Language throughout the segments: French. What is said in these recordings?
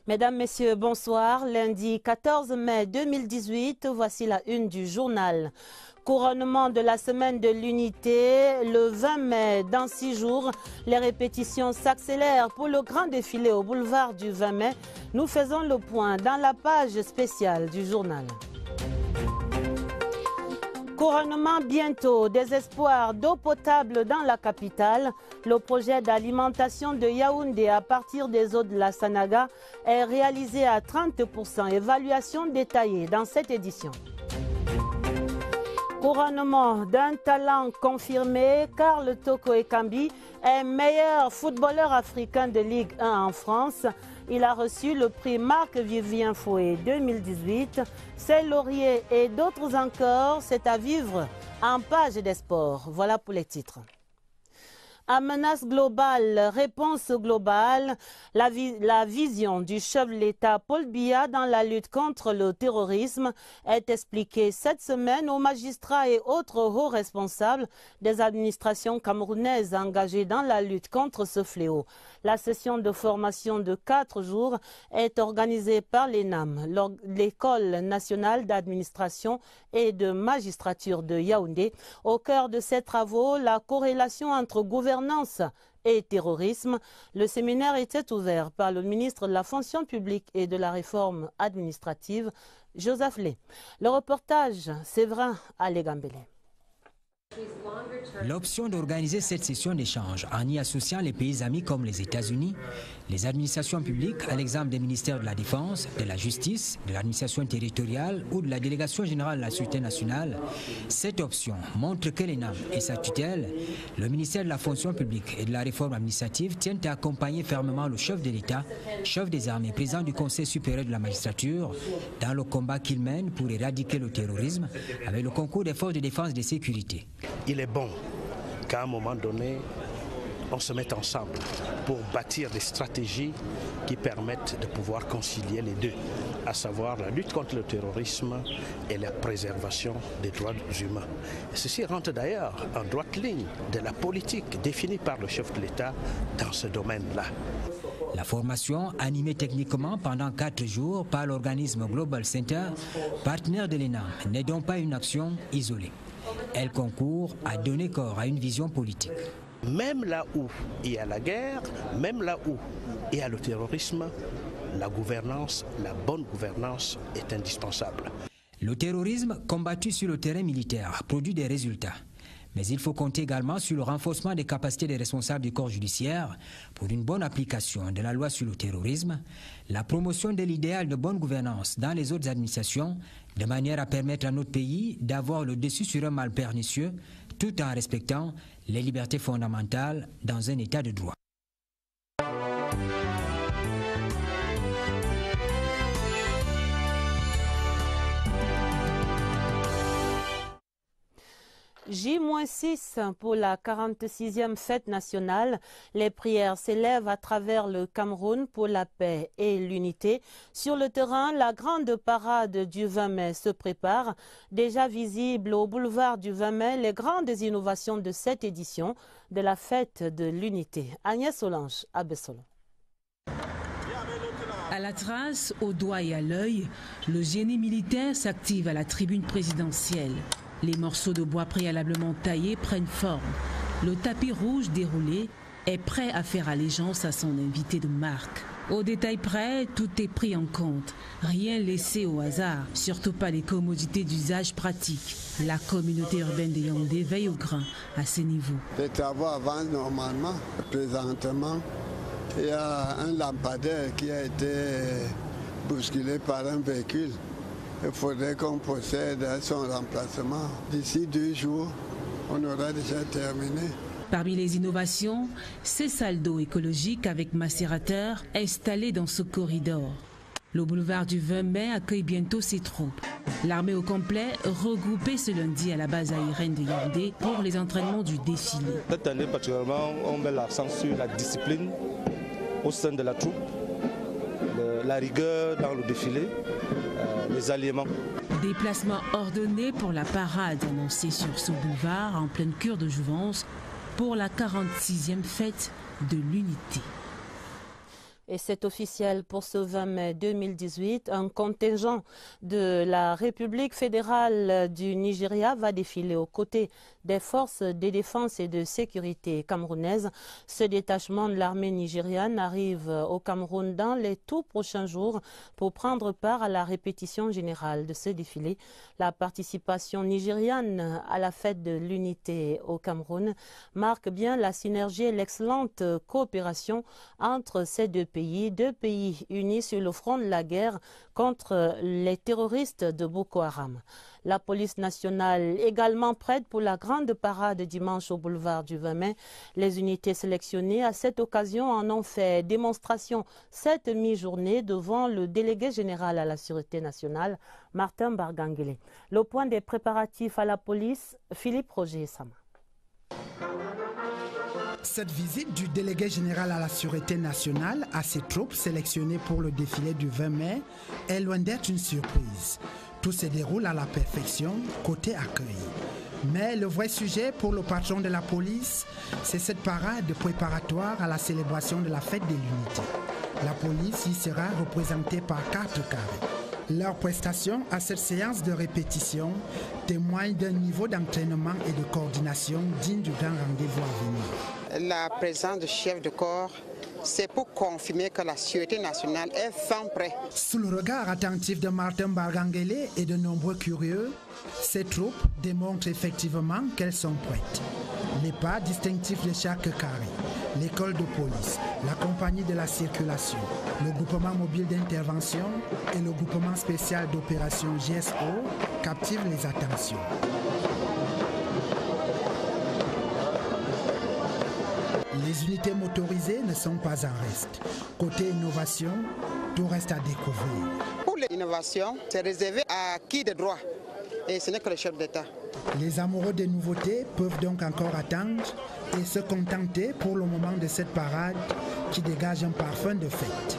Mesdames, Messieurs, bonsoir. Lundi 14 mai 2018, voici la une du journal. Couronnement de la semaine de l'unité, le 20 mai, dans 6 jours, les répétitions s'accélèrent pour le grand défilé au boulevard du 20 mai. Nous faisons le point dans la page spéciale du journal. Couronnement bientôt, désespoir d'eau potable dans la capitale. Le projet d'alimentation de Yaoundé à partir des eaux de la Sanaga est réalisé à 30%. Évaluation détaillée dans cette édition. Couronnement d'un talent confirmé, Karl Toko Ekambi est meilleur footballeur africain de Ligue 1 en France. Il a reçu le prix Marc-Vivien Fouet 2018. Ces lauriers et d'autres encore, c'est à vivre en page des sports. Voilà pour les titres. À menace globale, réponse globale, la vision du chef de l'État Paul Biya dans la lutte contre le terrorisme est expliquée cette semaine aux magistrats et autres hauts responsables des administrations camerounaises engagées dans la lutte contre ce fléau. La session de formation de 4 jours est organisée par l'ENAM, l'École nationale d'administration et de magistrature de Yaoundé. Au cœur de ces travaux, la corrélation entre gouvernance et terrorisme. Le séminaire était ouvert par le ministre de la Fonction publique et de la Réforme administrative, Joseph Lé. Le reportage, Séverin Alégambélé. L'option d'organiser cette session d'échange en y associant les pays amis comme les États-Unis, les administrations publiques, à l'exemple des ministères de la Défense, de la Justice, de l'administration territoriale ou de la Délégation générale de la Sûreté nationale, cette option montre que l'ENAM et sa tutelle, le ministère de la Fonction publique et de la Réforme administrative tiennent à accompagner fermement le chef de l'État, chef des armées, président du Conseil supérieur de la magistrature, dans le combat qu'il mène pour éradiquer le terrorisme avec le concours des forces de défense et de sécurité. Il est bon qu'à un moment donné, on se mette ensemble pour bâtir des stratégies qui permettent de pouvoir concilier les deux, à savoir la lutte contre le terrorisme et la préservation des droits humains. Et ceci rentre d'ailleurs en droite ligne de la politique définie par le chef de l'État dans ce domaine-là. La formation, animée techniquement pendant 4 jours par l'organisme Global Center, partenaire de l'ENAM, n'est donc pas une action isolée. Elle concourt à donner corps à une vision politique. Même là où il y a la guerre, même là où il y a le terrorisme, la gouvernance, la bonne gouvernance est indispensable. Le terrorisme combattu sur le terrain militaire produit des résultats. Mais il faut compter également sur le renforcement des capacités des responsables du corps judiciaire pour une bonne application de la loi sur le terrorisme, la promotion de l'idéal de bonne gouvernance dans les autres administrations, de manière à permettre à notre pays d'avoir le dessus sur un mal pernicieux, tout en respectant les libertés fondamentales dans un état de droit. J-6 pour la 46e fête nationale. Les prières s'élèvent à travers le Cameroun pour la paix et l'unité. Sur le terrain, la grande parade du 20 mai se prépare. Déjà visible au boulevard du 20 mai, les grandes innovations de cette édition de la fête de l'unité. Agnès Solange, à Bessolo. À la trace, au doigt et à l'œil, le génie militaire s'active à la tribune présidentielle. Les morceaux de bois préalablement taillés prennent forme. Le tapis rouge déroulé est prêt à faire allégeance à son invité de marque. Au détail près, tout est pris en compte. Rien laissé au hasard, surtout pas les commodités d'usage pratique. La communauté urbaine de Yaoundé veille au grain à ces niveaux. Les travaux avancent normalement. Présentement, il y a un lampadaire qui a été bousculé par un véhicule. Il faudrait qu'on procède à son remplacement. D'ici 2 jours, on aura déjà terminé. Parmi les innovations, ces salles d'eau écologiques avec macérateur installés dans ce corridor. Le boulevard du 20 mai accueille bientôt ses troupes. L'armée au complet regroupée ce lundi à la base aérienne de Yaoundé pour les entraînements du défilé. Cette année particulièrement, on met l'accent sur la discipline au sein de la troupe, la rigueur dans le défilé, les alliements. Déplacement ordonné pour la parade annoncée sur ce boulevard en pleine cure de jouvence pour la 46e fête de l'unité. Et c'est officiel pour ce 20 mai 2018. Un contingent de la République fédérale du Nigeria va défiler aux côtés des forces de défense et de sécurité camerounaises. Ce détachement de l'armée nigériane arrive au Cameroun dans les tout prochains jours pour prendre part à la répétition générale de ce défilé. La participation nigériane à la fête de l'unité au Cameroun marque bien la synergie et l'excellente coopération entre ces deux pays unis sur le front de la guerre contre les terroristes de Boko Haram. La police nationale également prête pour la grande parade dimanche au boulevard du 20 mai. Les unités sélectionnées à cette occasion en ont fait démonstration cette mi-journée devant le délégué général à la Sûreté nationale, Martin Barganguele. Le point des préparatifs à la police, Philippe Roger Sama. Cette visite du délégué général à la Sûreté nationale à ses troupes sélectionnées pour le défilé du 20 mai est loin d'être une surprise. Tout se déroule à la perfection côté accueil. Mais le vrai sujet pour le patron de la police, c'est cette parade préparatoire à la célébration de la fête de l'unité. La police y sera représentée par 4 carrés. Leur prestation à cette séance de répétition témoigne d'un niveau d'entraînement et de coordination digne du grand rendez-vous à venir. La présence du chef de corps, c'est pour confirmer que la Sûreté nationale est sans prêt. Sous le regard attentif de Martin Barganguele et de nombreux curieux, ces troupes démontrent effectivement qu'elles sont prêtes. Les pas distinctifs de chaque carré, l'école de police, la compagnie de la circulation, le groupement mobile d'intervention et le groupement spécial d'opération GSO captivent les attentions. Les unités motorisées ne sont pas en reste. Côté innovation, tout reste à découvrir. Pour l'innovation, c'est réservé à qui de droit, et ce n'est que le chef d'État. Les amoureux des nouveautés peuvent donc encore attendre et se contenter pour le moment de cette parade qui dégage un parfum de fête.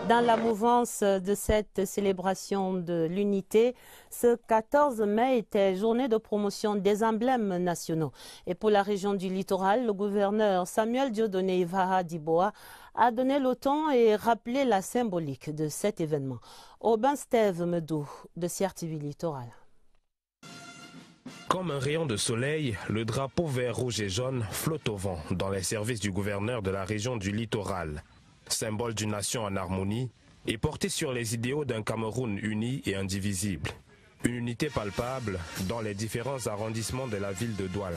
Dans la mouvance de cette célébration de l'unité, ce 14 mai était journée de promotion des emblèmes nationaux. Et pour la région du littoral, le gouverneur Samuel Dieudonné Ivaha Diboa a donné le ton et rappelé la symbolique de cet événement. Aubin Steve Medou de CRTV Littoral. Comme un rayon de soleil, le drapeau vert, rouge et jaune flotte au vent dans les services du gouverneur de la région du littoral. Symbole d'une nation en harmonie et porté sur les idéaux d'un Cameroun uni et indivisible. Une unité palpable dans les différents arrondissements de la ville de Douala.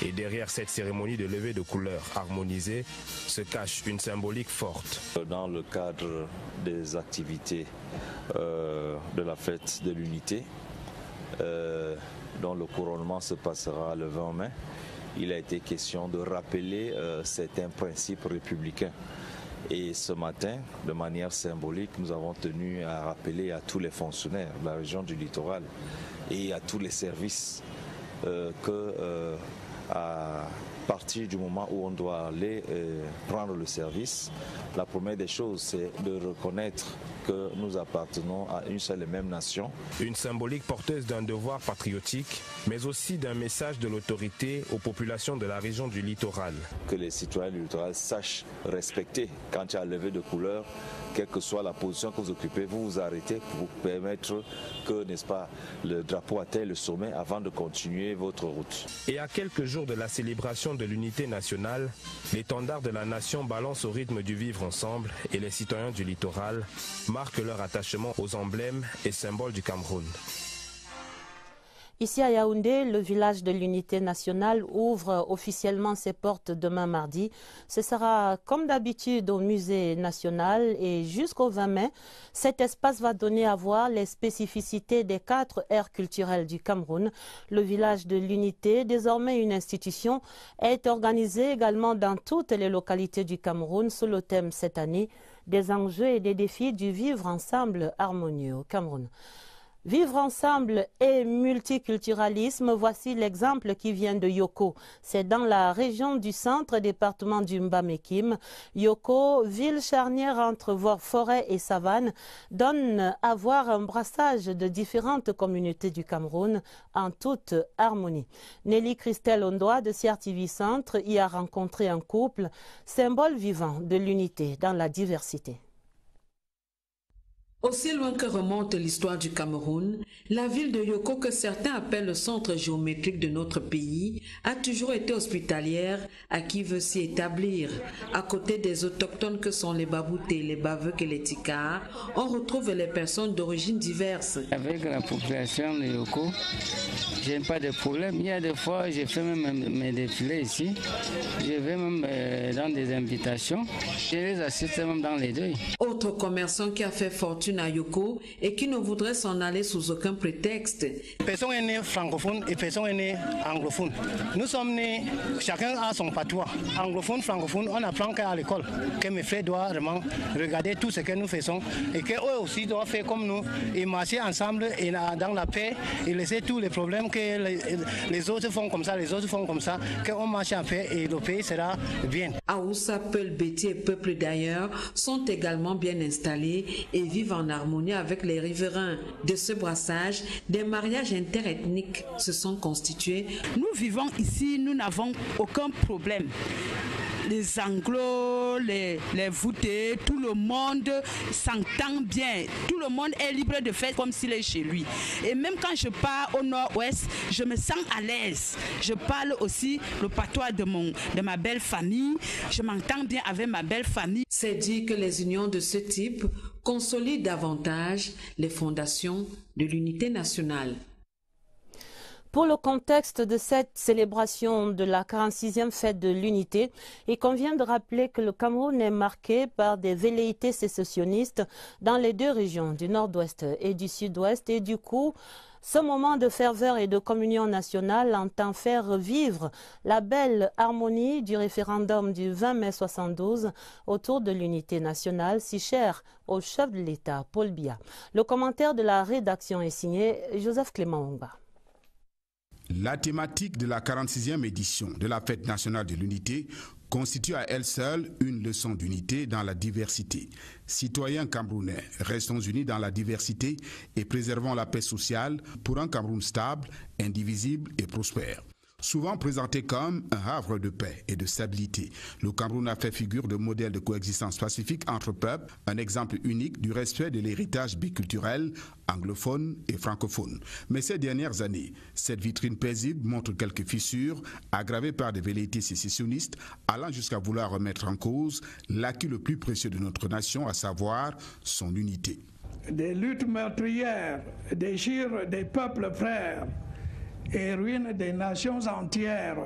Et derrière cette cérémonie de levée de couleurs harmonisée se cache une symbolique forte. Dans le cadre des activités de la fête de l'unité, dont le couronnement se passera le 20 mai, il a été question de rappeler certains principes républicains. Et ce matin, de manière symbolique, nous avons tenu à rappeler à tous les fonctionnaires de la région du littoral et à tous les services à partir du moment où on doit aller prendre le service, la première des choses, c'est de reconnaître que nous appartenons à une seule et même nation. Une symbolique porteuse d'un devoir patriotique, mais aussi d'un message de l'autorité aux populations de la région du littoral. Que les citoyens du littoral sachent respecter quand il y a levé de couleur, quelle que soit la position que vous occupez, vous vous arrêtez pour permettre que, n'est-ce pas, le drapeau atteigne le sommet avant de continuer votre route. Et à quelques jours de la célébration de l'unité nationale, l'étendard de la nation balance au rythme du vivre ensemble et les citoyens du littoral marquent leur attachement aux emblèmes et symboles du Cameroun. Ici à Yaoundé, le village de l'unité nationale ouvre officiellement ses portes demain mardi. Ce sera comme d'habitude au musée national et jusqu'au 20 mai, cet espace va donner à voir les spécificités des 4 aires culturelles du Cameroun. Le village de l'unité, désormais une institution, est organisé également dans toutes les localités du Cameroun sous le thème cette année des enjeux et des défis du vivre ensemble harmonieux au Cameroun. Vivre ensemble et multiculturalisme, voici l'exemple qui vient de Yoko. C'est dans la région du centre, département du Mbamekim. Yoko, ville charnière entre forêt et savane, donne à voir un brassage de différentes communautés du Cameroun en toute harmonie. Nelly Christelle Ondoa de CRTV Centre y a rencontré un couple, symbole vivant de l'unité dans la diversité. Aussi loin que remonte l'histoire du Cameroun, la ville de Yoko, que certains appellent le centre géométrique de notre pays, a toujours été hospitalière à qui veut s'y établir. À côté des autochtones que sont les Baboutés, les Baveuk et les Tikars, on retrouve les personnes d'origine diverses. Avec la population de Yoko, je n'ai pas de problème. Il y a des fois, je fais même mes défilés ici. Je vais même dans des invitations. Je les assiste même dans les deuils. Autre commerçant qui a fait fortune à Yoko et qui ne voudrait s'en aller sous aucun prétexte. Personne est né francophone et personne est né anglophone. Nous sommes nés, chacun a son patois. Anglophone, francophone, on apprend qu'à l'école, que mes frères doivent vraiment regarder tout ce que nous faisons et qu'eux aussi doivent faire comme nous et marcher ensemble et dans la paix et laisser tous les problèmes que les autres font comme ça, les autres font comme ça, qu'on marche en paix et le pays sera bien. Aoussa, Peul, Béti et peuples d'ailleurs sont également bien installés et vivent en harmonie avec les riverains. De ce brassage, des mariages interethniques se sont constitués. Nous vivons ici, nous n'avons aucun problème. Les anglos, les voûtés, tout le monde s'entend bien. Tout le monde est libre de faire comme s'il est chez lui. Et même quand je pars au nord-ouest, je me sens à l'aise. Je parle aussi le patois de ma belle famille. Je m'entends bien avec ma belle famille. C'est dit que les unions de ce type consolident davantage les fondations de l'unité nationale. Pour le contexte de cette célébration de la 46e fête de l'unité, il convient de rappeler que le Cameroun est marqué par des velléités sécessionnistes dans les deux régions, du nord-ouest et du sud-ouest. Et du coup, ce moment de ferveur et de communion nationale entend faire revivre la belle harmonie du référendum du 20 mai 72 autour de l'unité nationale, si chère au chef de l'État, Paul Biya. Le commentaire de la rédaction est signé Joseph Clément Ongba. La thématique de la 46e édition de la Fête nationale de l'unité constitue à elle seule une leçon d'unité dans la diversité. Citoyens camerounais, restons unis dans la diversité et préservons la paix sociale pour un Cameroun stable, indivisible et prospère. Souvent présenté comme un havre de paix et de stabilité, le Cameroun a fait figure de modèle de coexistence pacifique entre peuples, un exemple unique du respect de l'héritage biculturel anglophone et francophone. Mais ces dernières années, cette vitrine paisible montre quelques fissures aggravées par des velléités sécessionnistes allant jusqu'à vouloir remettre en cause l'acquis le plus précieux de notre nation, à savoir son unité. Des luttes meurtrières déchirent des peuples frères et ruine des nations entières.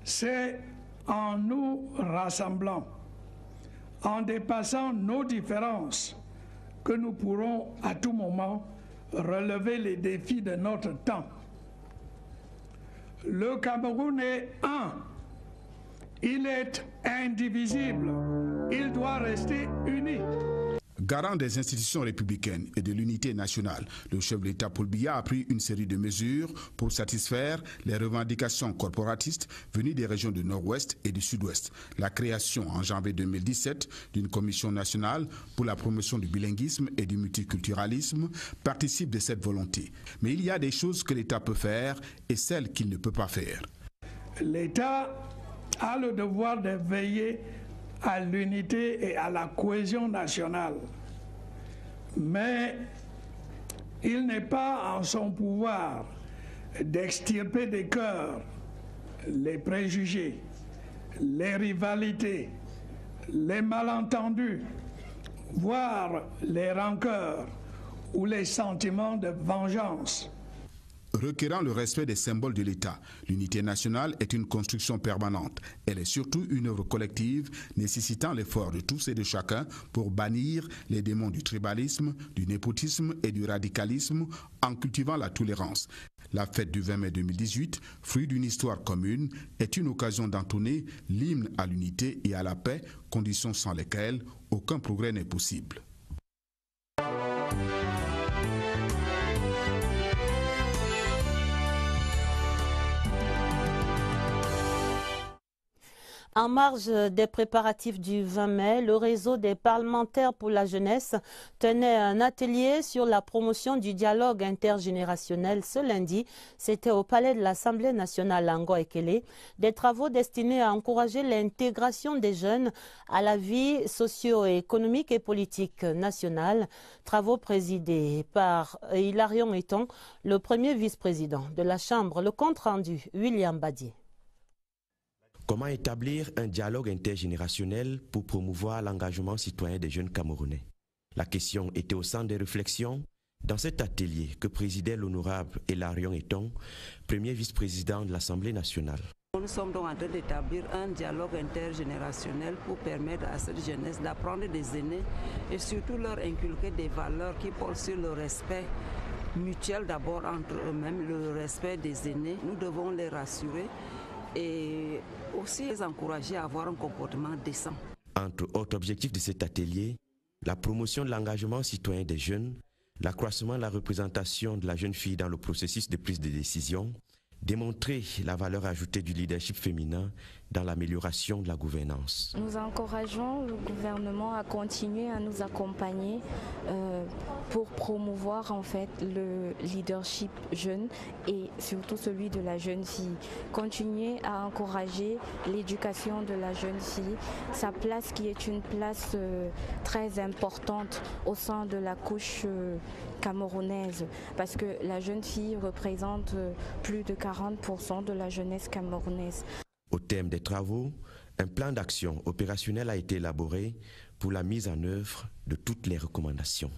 C'est en nous rassemblant, en dépassant nos différences, que nous pourrons à tout moment relever les défis de notre temps. Le Cameroun est un. Il est indivisible. Il doit rester uni. Garant des institutions républicaines et de l'unité nationale, le chef de l'État Paul Biya a pris une série de mesures pour satisfaire les revendications corporatistes venues des régions du Nord-Ouest et du Sud-Ouest. La création en janvier 2017 d'une commission nationale pour la promotion du bilinguisme et du multiculturalisme participe de cette volonté. Mais il y a des choses que l'État peut faire et celles qu'il ne peut pas faire. L'État a le devoir de veiller à l'unité et à la cohésion nationale. Mais il n'est pas en son pouvoir d'extirper des cœurs les préjugés, les rivalités, les malentendus, voire les rancœurs ou les sentiments de vengeance. Requérant le respect des symboles de l'État, l'unité nationale est une construction permanente. Elle est surtout une œuvre collective nécessitant l'effort de tous et de chacun pour bannir les démons du tribalisme, du népotisme et du radicalisme en cultivant la tolérance. La fête du 20 mai 2018, fruit d'une histoire commune, est une occasion d'entonner l'hymne à l'unité et à la paix, conditions sans lesquelles aucun progrès n'est possible. En marge des préparatifs du 20 mai, le réseau des parlementaires pour la jeunesse tenait un atelier sur la promotion du dialogue intergénérationnel ce lundi. C'était au palais de l'Assemblée nationale à Ngo-Ekele. Des travaux destinés à encourager l'intégration des jeunes à la vie socio-économique et politique nationale. Travaux présidés par Hilarion Eton, le premier vice-président de la Chambre. Le compte rendu, William Badier. Comment établir un dialogue intergénérationnel pour promouvoir l'engagement citoyen des jeunes Camerounais? La question était au centre des réflexions dans cet atelier que présidait l'honorable Hilarion Eton, premier vice-président de l'Assemblée nationale. Nous sommes donc en train d'établir un dialogue intergénérationnel pour permettre à cette jeunesse d'apprendre des aînés et surtout leur inculquer des valeurs qui portent sur le respect mutuel d'abord entre eux-mêmes, le respect des aînés. Nous devons les rassurer et aussi les encourager à avoir un comportement décent. Entre autres objectifs de cet atelier, la promotion de l'engagement citoyen des jeunes, l'accroissement de la représentation de la jeune fille dans le processus de prise de décision, démontrer la valeur ajoutée du leadership féminin dans l'amélioration de la gouvernance. Nous encourageons le gouvernement à continuer à nous accompagner pour promouvoir en fait le leadership jeune et surtout celui de la jeune fille. Continuer à encourager l'éducation de la jeune fille, sa place qui est une place très importante au sein de la couche camerounaise parce que la jeune fille représente plus de 40% de la jeunesse camerounaise. Au terme des travaux, un plan d'action opérationnel a été élaboré pour la mise en œuvre de toutes les recommandations.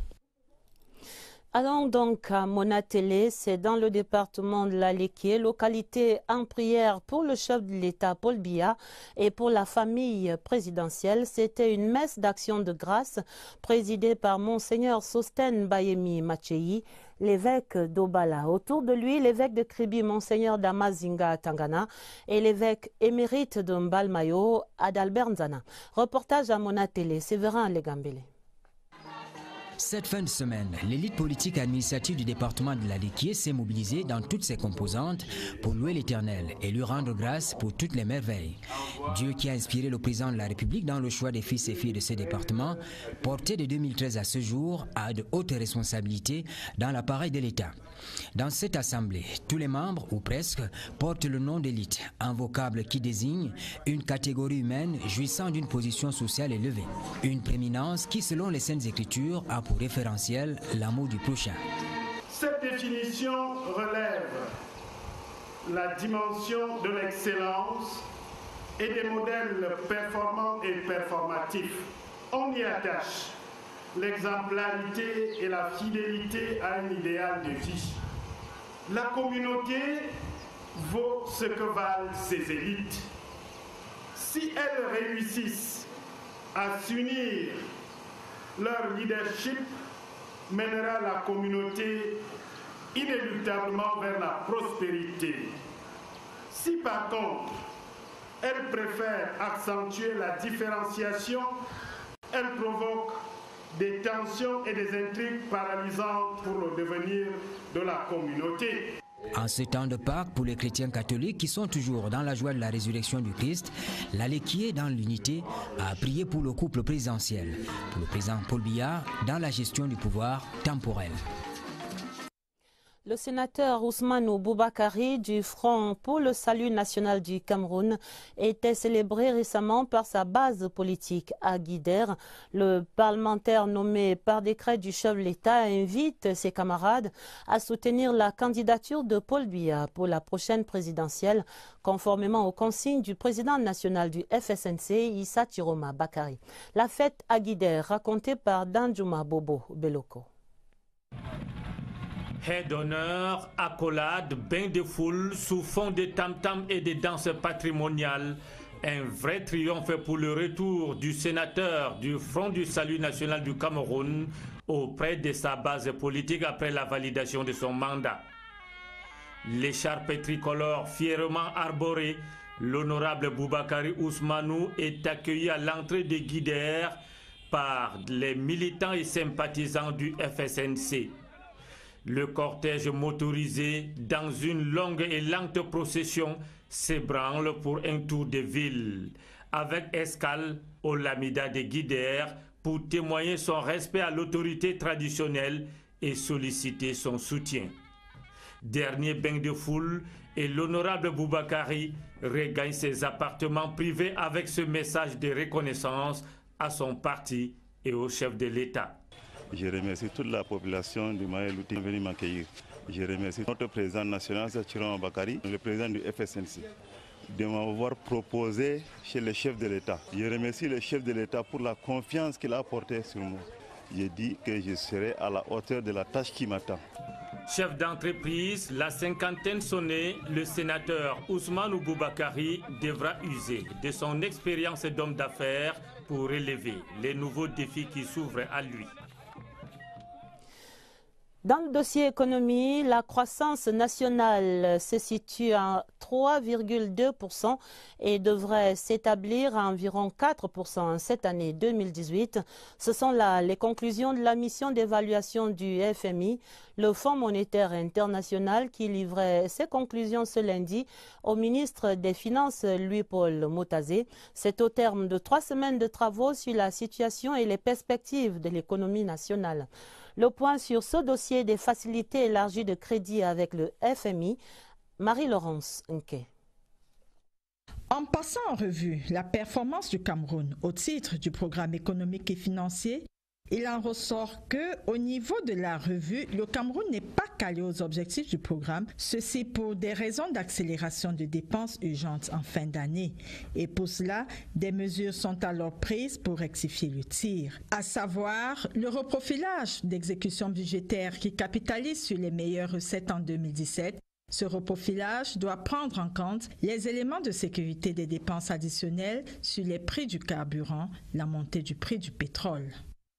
Allons donc à Monatélé, c'est dans le département de l'Aleké, localité en prière pour le chef de l'État Paul Biya et pour la famille présidentielle. C'était une messe d'action de grâce présidée par Monseigneur Sosten Bayemi Machéi, l'évêque d'Obala. Autour de lui, l'évêque de Kribi, Monseigneur Damazinga Tangana, et l'évêque émérite de Mbalmayo, Adalbert Nzana. Reportage à Monatélé, Séverin Legambele. Cette fin de semaine, l'élite politique et administrative du département de l'Aleké s'est mobilisée dans toutes ses composantes pour louer l'Éternel et lui rendre grâce pour toutes les merveilles. Dieu qui a inspiré le président de la République dans le choix des fils et filles de ce département, porté de 2013 à ce jour à de hautes responsabilités dans l'appareil de l'État. Dans cette assemblée, tous les membres, ou presque, portent le nom d'élite, un vocable qui désigne une catégorie humaine jouissant d'une position sociale élevée. Une prééminence qui, selon les Saintes Écritures, a pour référentiel l'amour du prochain. Cette définition relève la dimension de l'excellence et des modèles performants et performatifs. On y attache l'exemplarité et la fidélité à un idéal de vie. La communauté vaut ce que valent ses élites. Si elles réussissent à s'unir, leur leadership mènera la communauté inéluctablement vers la prospérité. Si par contre, elles préfèrent accentuer la différenciation, elles provoquent des tensions et des intrigues paralysantes pour le devenir de la communauté. En ce temps de Pâques, pour les chrétiens catholiques qui sont toujours dans la joie de la résurrection du Christ, l'Aleké dans l'unité a prié pour le couple présidentiel, pour le président Paul Biya dans la gestion du pouvoir temporel. Le sénateur Ousmane Boubakari du Front pour le salut national du Cameroun était célébré récemment par sa base politique à Guider. Le parlementaire nommé par décret du chef de l'État invite ses camarades à soutenir la candidature de Paul Biya pour la prochaine présidentielle, conformément aux consignes du président national du FSNC, Issa Tiroma Bakari. La fête à Guider, racontée par Danjuma Bobo Beloko. Haie d'honneur, accolade, bain de foule, sous fond de tam-tam et de danses patrimoniales. Un vrai triomphe pour le retour du sénateur du Front du Salut National du Cameroun auprès de sa base politique après la validation de son mandat. L'écharpe tricolore fièrement arborée, l'honorable Boubakari Ousmanou est accueilli à l'entrée de Guider par les militants et sympathisants du FSNC. Le cortège motorisé, dans une longue et lente procession, s'ébranle pour un tour de ville. avec escale au Lamida de Guidère pour témoigner son respect à l'autorité traditionnelle et solliciter son soutien. Dernier bain de foule, et l'honorable Boubakari regagne ses appartements privés avec ce message de reconnaissance à son parti et au chef de l'État. Je remercie toute la population du Maïlouti qui est venue m'accueillir. Je remercie notre président national, Sachiron Bakari, le président du FSNC, de m'avoir proposé chez le chef de l'État. Je remercie le chef de l'État pour la confiance qu'il a apportée sur moi. J'ai dit que je serai à la hauteur de la tâche qui m'attend. Chef d'entreprise, la cinquantaine sonnée, le sénateur Ousmane Boubakari devra user de son expérience d'homme d'affaires pour relever les nouveaux défis qui s'ouvrent à lui. Dans le dossier économie, la croissance nationale se situe à 3,2% et devrait s'établir à environ 4% cette année 2018. Ce sont là les conclusions de la mission d'évaluation du FMI, le Fonds monétaire international, qui livrait ses conclusions ce lundi au ministre des Finances Louis-Paul Motazé. C'est au terme de 3 semaines de travaux sur la situation et les perspectives de l'économie nationale. Le point sur ce dossier des facilités élargies de crédit avec le FMI, Marie-Laurence Nke. En passant en revue la performance du Cameroun au titre du programme économique et financier, il en ressort qu'au niveau de la revue, le Cameroun n'est pas calé aux objectifs du programme, ceci pour des raisons d'accélération de dépenses urgentes en fin d'année. Et pour cela, des mesures sont alors prises pour rectifier le tir, à savoir le reprofilage d'exécution budgétaire qui capitalise sur les meilleures recettes en 2017. Ce reprofilage doit prendre en compte les éléments de sécurité des dépenses additionnelles sur les prix du carburant, la montée du prix du pétrole.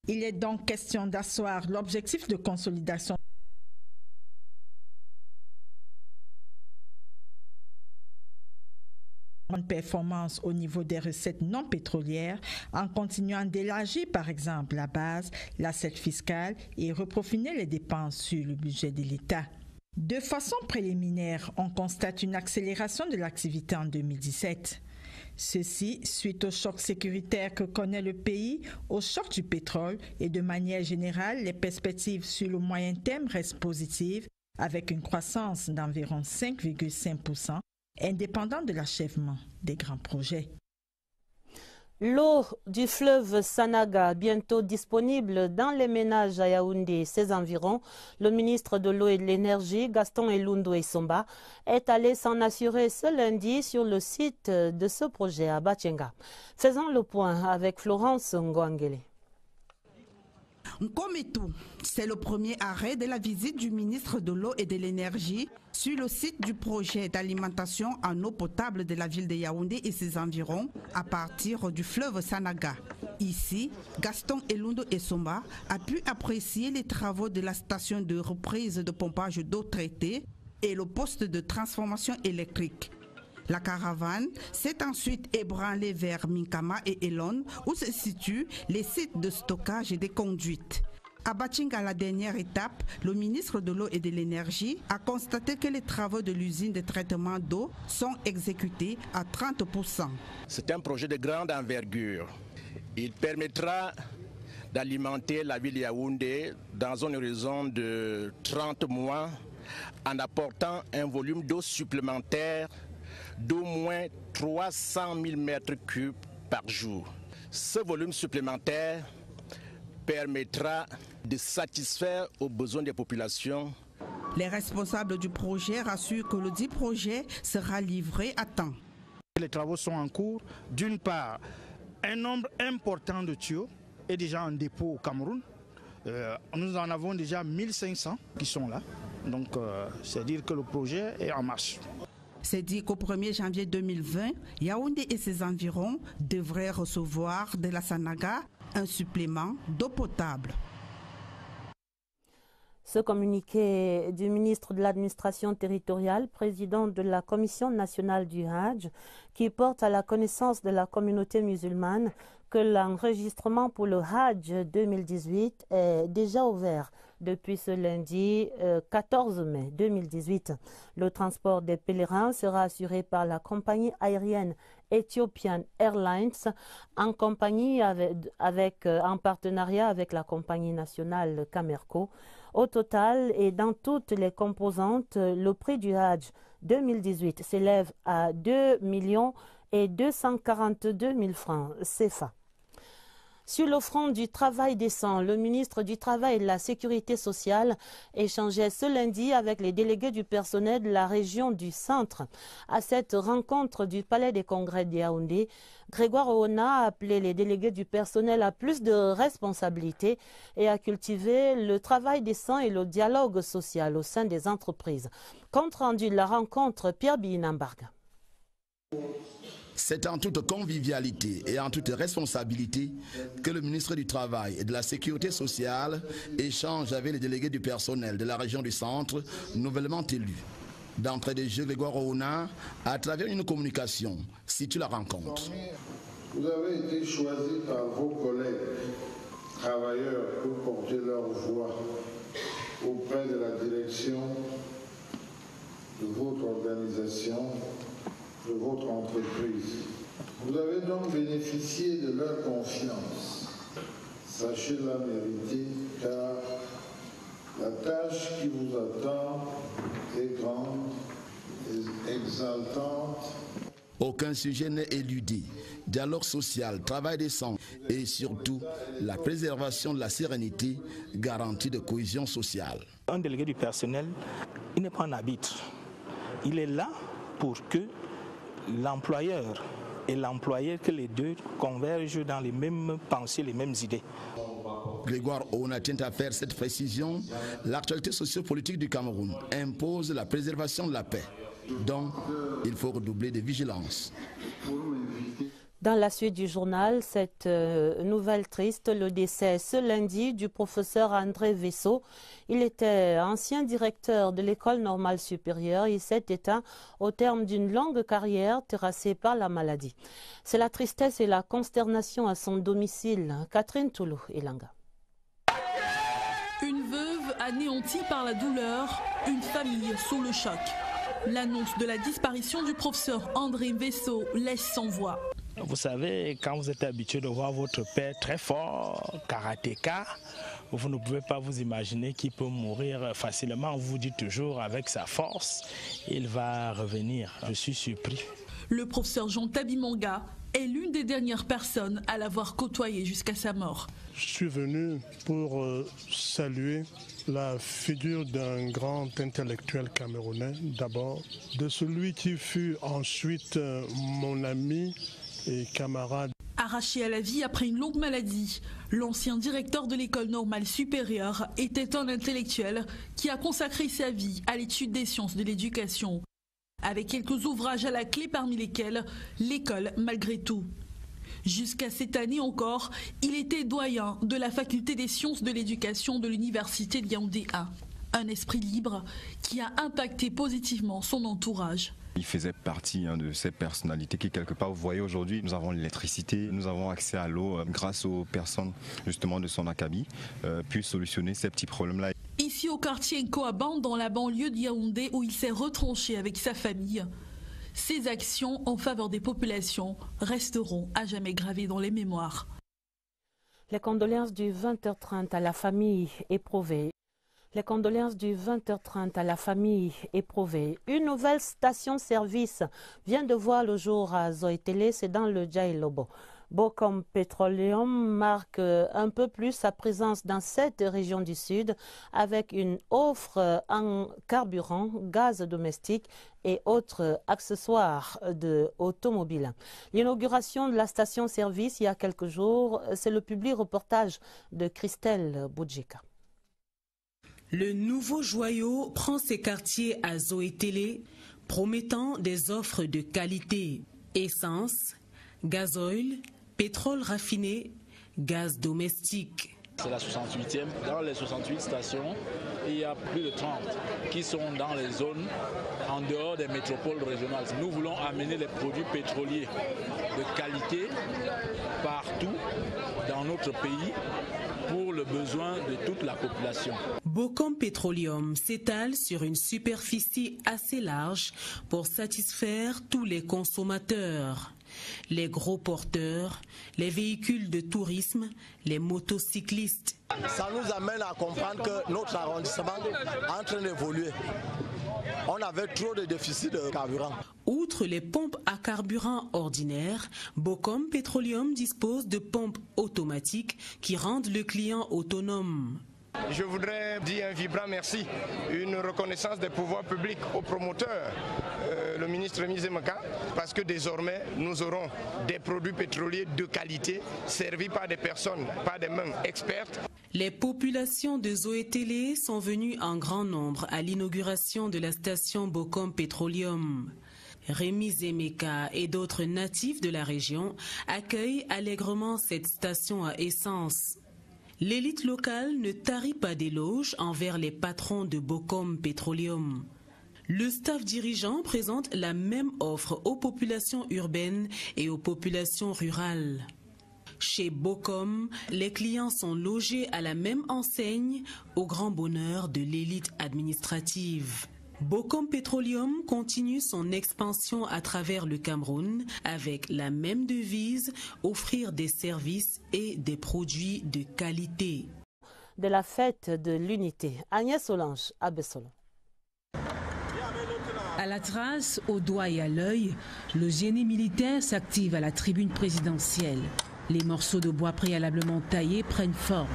Il est donc question d'asseoir l'objectif de consolidation de performance au niveau des recettes non pétrolières en continuant d'élargir par exemple la base, l'assiette fiscale et reprofiler les dépenses sur le budget de l'État. De façon préliminaire, on constate une accélération de l'activité en 2017. Ceci suite au choc sécuritaire que connaît le pays, au choc du pétrole et de manière générale, les perspectives sur le moyen terme restent positives avec une croissance d'environ 5,5%, indépendant de l'achèvement des grands projets. L'eau du fleuve Sanaga, bientôt disponible dans les ménages à Yaoundé et ses environs, le ministre de l'eau et de l'énergie, Gaston Elundo Essomba, est allé s'en assurer ce lundi sur le site de ce projet à Batchenga. Faisons le point avec Florence Ngouangele. Nkometou, c'est le premier arrêt de la visite du ministre de l'eau et de l'énergie sur le site du projet d'alimentation en eau potable de la ville de Yaoundé et ses environs à partir du fleuve Sanaga. Ici, Gaston Elundo Essomba a pu apprécier les travaux de la station de reprise de pompage d'eau traitée et le poste de transformation électrique. La caravane s'est ensuite ébranlée vers Minkama et Elon, où se situent les sites de stockage et des conduites. À Batchenga, la dernière étape, le ministre de l'eau et de l'énergie a constaté que les travaux de l'usine de traitement d'eau sont exécutés à 30%. C'est un projet de grande envergure. Il permettra d'alimenter la ville de Yaoundé dans un horizon de 30 mois en apportant un volume d'eau supplémentaire d'au moins 300 000 mètres cubes par jour. Ce volume supplémentaire permettra de satisfaire aux besoins des populations. Les responsables du projet rassurent que le dit projet sera livré à temps. Les travaux sont en cours. D'une part, un nombre important de tuyaux est déjà en dépôt au Cameroun. Nous en avons déjà 1500 qui sont là. Donc, c'est-à-dire que le projet est en marche. C'est dit qu'au 1er janvier 2020, Yaoundé et ses environs devraient recevoir de la Sanaga un supplément d'eau potable. Ce communiqué du ministre de l'administration territoriale, président de la Commission nationale du Hajj, qui porte à la connaissance de la communauté musulmane que l'enregistrement pour le Hajj 2018 est déjà ouvert depuis ce lundi 14 mai 2018. Le transport des pèlerins sera assuré par la compagnie aérienne Ethiopian Airlines en partenariat avec la compagnie nationale Camerco. Au total et dans toutes les composantes, le prix du Hajj 2018 s'élève à 2 242 000 francs CFA. Sur le front du travail décent, le ministre du Travail et de la Sécurité sociale échangeait ce lundi avec les délégués du personnel de la région du Centre. À cette rencontre du Palais des Congrès de Yaoundé, Grégoire Oona a appelé les délégués du personnel à plus de responsabilités et à cultiver le travail décent et le dialogue social au sein des entreprises. Compte rendu de la rencontre, Pierre Binambarga. C'est en toute convivialité et en toute responsabilité que le ministre du Travail et de la Sécurité sociale échange avec les délégués du personnel de la région du Centre nouvellement élus. D'entrée de jeu, Grégoire Ouna, à travers une communication, situe la rencontre. Vous avez été choisi par vos collègues travailleurs pour porter leur voix auprès de la direction de votre organisation, de votre entreprise. Vous avez donc bénéficié de leur confiance. Sachez la mériter, car la tâche qui vous attend est grande et exaltante. Aucun sujet n'est éludé. Dialogue social, travail décent et surtout la préservation de la sérénité, garantie de cohésion sociale. Un délégué du personnel, il n'est pas un arbitre. Il est là pour que l'employeur et l'employé, que les deux convergent dans les mêmes pensées, les mêmes idées. Grégoire Ouna tient à faire cette précision. L'actualité sociopolitique du Cameroun impose la préservation de la paix. Donc, il faut redoubler de vigilance. Dans la suite du journal, cette nouvelle triste, le décès ce lundi du professeur André Vesso. Il était ancien directeur de l'école normale supérieure. Il s'est éteint au terme d'une longue carrière terrassée par la maladie. C'est la tristesse et la consternation à son domicile. Catherine Toulou Elanga. Une veuve anéantie par la douleur, une famille sous le choc. L'annonce de la disparition du professeur André Vesso laisse sans voix. Vous savez, quand vous êtes habitué de voir votre père très fort, karatéka, vous ne pouvez pas vous imaginer qu'il peut mourir facilement. On vous dit toujours, avec sa force, il va revenir. Je suis surpris. Le professeur Jean Tabimanga est l'une des dernières personnes à l'avoir côtoyé jusqu'à sa mort. Je suis venu pour saluer la figure d'un grand intellectuel camerounais, d'abord, de celui qui fut ensuite mon ami et camarade. Arraché à la vie après une longue maladie, l'ancien directeur de l'école normale supérieure était un intellectuel qui a consacré sa vie à l'étude des sciences de l'éducation, avec quelques ouvrages à la clé parmi lesquels l'école malgré tout. Jusqu'à cette année encore, il était doyen de la faculté des sciences de l'éducation de l'université de Yaoundé 1. Un esprit libre qui a impacté positivement son entourage. Il faisait partie de ces personnalités qui, quelque part, vous voyez aujourd'hui, nous avons l'électricité, nous avons accès à l'eau grâce aux personnes justement de son acabit, puis solutionner ces petits problèmes-là. Ici au quartier Nkoaban, dans la banlieue de Yaoundé, où il s'est retranché avec sa famille, ses actions en faveur des populations resteront à jamais gravées dans les mémoires. Les condoléances du 20h30 à la famille éprouvée. Les condoléances du 20h30 à la famille éprouvée. Une nouvelle station-service vient de voir le jour à Zoétélé, c'est dans le Djaïlobo. Bokom Petroleum marque un peu plus sa présence dans cette région du Sud avec une offre en carburant, gaz domestique et autres accessoires automobiles. L'inauguration de la station-service il y a quelques jours, c'est le public reportage de Christelle Boudjika. Le nouveau joyau prend ses quartiers à Zoétélé, promettant des offres de qualité. Essence, gasoil, pétrole raffiné, gaz domestique. C'est la 68e. Dans les 68 stations, il y a plus de 30 qui sont dans les zones en dehors des métropoles régionales. Nous voulons amener les produits pétroliers de qualité partout dans notre pays pour le besoin de toute la population. Bocom Petroleum s'étale sur une superficie assez large pour satisfaire tous les consommateurs. Les gros porteurs, les véhicules de tourisme, les motocyclistes. Ça nous amène à comprendre que notre arrondissement est en train d'évoluer. On avait trop de déficit de carburant. Outre les pompes à carburant ordinaires, Bocom Petroleum dispose de pompes automatiques qui rendent le client autonome. Je voudrais dire un vibrant merci, une reconnaissance des pouvoirs publics aux promoteurs, le ministre Mizemaka, parce que désormais nous aurons des produits pétroliers de qualité servis par des personnes, par des mains expertes. Les populations de Zoétélé sont venues en grand nombre à l'inauguration de la station Bocom Petroleum. Rémi Zemeka et d'autres natifs de la région accueillent allègrement cette station à essence. L'élite locale ne tarit pas d'éloges envers les patrons de Bocom Petroleum. Le staff dirigeant présente la même offre aux populations urbaines et aux populations rurales. Chez Bocom, les clients sont logés à la même enseigne, au grand bonheur de l'élite administrative. Bocom Petroleum continue son expansion à travers le Cameroun avec la même devise, offrir des services et des produits de qualité. De la fête de l'unité, Agnès Solange, à Bessolo. À la trace, au doigt et à l'œil, le génie militaire s'active à la tribune présidentielle. Les morceaux de bois préalablement taillés prennent forme.